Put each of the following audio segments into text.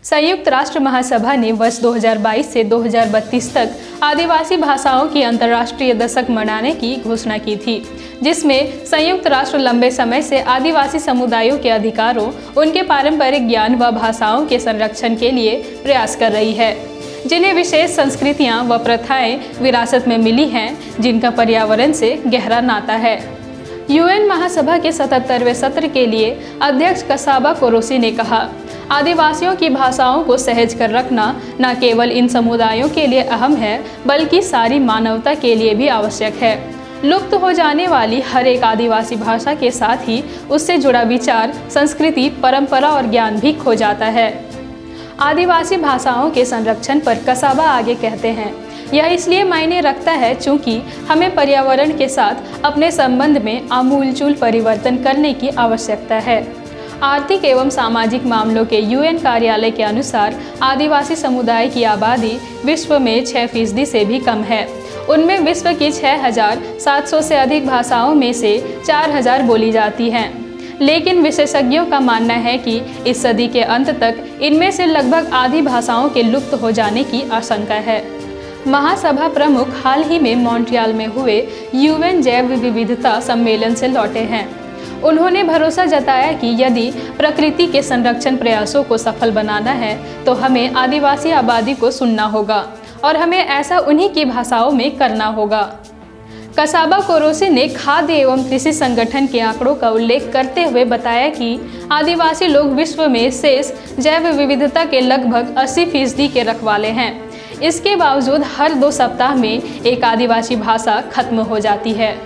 संयुक्त राष्ट्र महासभा ने वर्ष 2022 से 2032 तक आदिवासी भाषाओं की अंतर्राष्ट्रीय दशक मनाने की घोषणा की थी, जिसमें संयुक्त राष्ट्र लंबे समय से आदिवासी समुदायों के अधिकारों, उनके पारंपरिक ज्ञान व भाषाओं के संरक्षण के लिए प्रयास कर रही है, जिन्हें विशेष संस्कृतियां व प्रथाएं विरासत में मिली हैं, जिनका पर्यावरण से गहरा नाता है। यूएन महासभा के 77वें सत्र के लिए अध्यक्ष कसाबा कोरोसी ने कहा, आदिवासियों की भाषाओं को सहेज कर रखना न केवल इन समुदायों के लिए अहम है, बल्कि सारी मानवता के लिए भी आवश्यक है। लुप्त हो जाने वाली हर एक आदिवासी भाषा के साथ ही उससे जुड़ा विचार, संस्कृति, परंपरा और ज्ञान भी खो जाता है। आदिवासी भाषाओं के संरक्षण पर कसाबा आगे कहते हैं, यह इसलिए मायने रखता है चूँकि हमें पर्यावरण के साथ अपने संबंध में आमूलचूल परिवर्तन करने की आवश्यकता है। आर्थिक एवं सामाजिक मामलों के यूएन कार्यालय के अनुसार आदिवासी समुदाय की आबादी विश्व में 6% से भी कम है। उनमें विश्व की 6,700 से अधिक भाषाओं में से 4,000 बोली जाती हैं। लेकिन विशेषज्ञों का मानना है कि इस सदी के अंत तक इनमें से लगभग आधी भाषाओं के लुप्त हो जाने की आशंका है। महासभा प्रमुख हाल ही में मॉन्ट्रियल में हुए यूएन जैव विविधता सम्मेलन से लौटे हैं। उन्होंने भरोसा जताया कि यदि प्रकृति के संरक्षण प्रयासों को सफल बनाना है तो हमें आदिवासी आबादी को सुनना होगा और हमें ऐसा उन्हीं की भाषाओं में करना होगा। कसाबा कोरोसी ने खाद्य एवं कृषि संगठन के आंकड़ों का उल्लेख करते हुए बताया कि आदिवासी लोग विश्व में शेष जैव विविधता के लगभग 80% के रखवाले हैं। इसके बावजूद हर 2 सप्ताह में एक आदिवासी भाषा खत्म हो जाती है।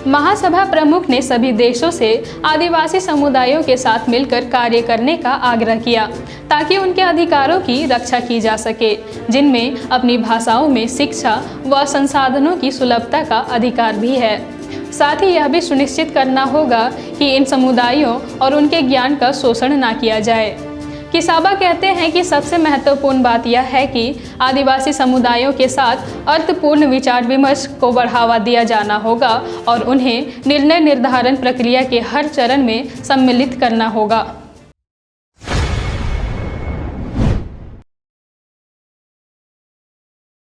महासभा प्रमुख ने सभी देशों से आदिवासी समुदायों के साथ मिलकर कार्य करने का आग्रह किया ताकि उनके अधिकारों की रक्षा की जा सके, जिनमें अपनी भाषाओं में शिक्षा व संसाधनों की सुलभता का अधिकार भी है। साथ ही यह भी सुनिश्चित करना होगा कि इन समुदायों और उनके ज्ञान का शोषण न किया जाए। कसाबा कहते हैं कि सबसे महत्वपूर्ण बात यह है कि आदिवासी समुदायों के साथ अर्थपूर्ण विचार विमर्श को बढ़ावा दिया जाना होगा और उन्हें निर्णय निर्धारण प्रक्रिया के हर चरण में सम्मिलित करना होगा।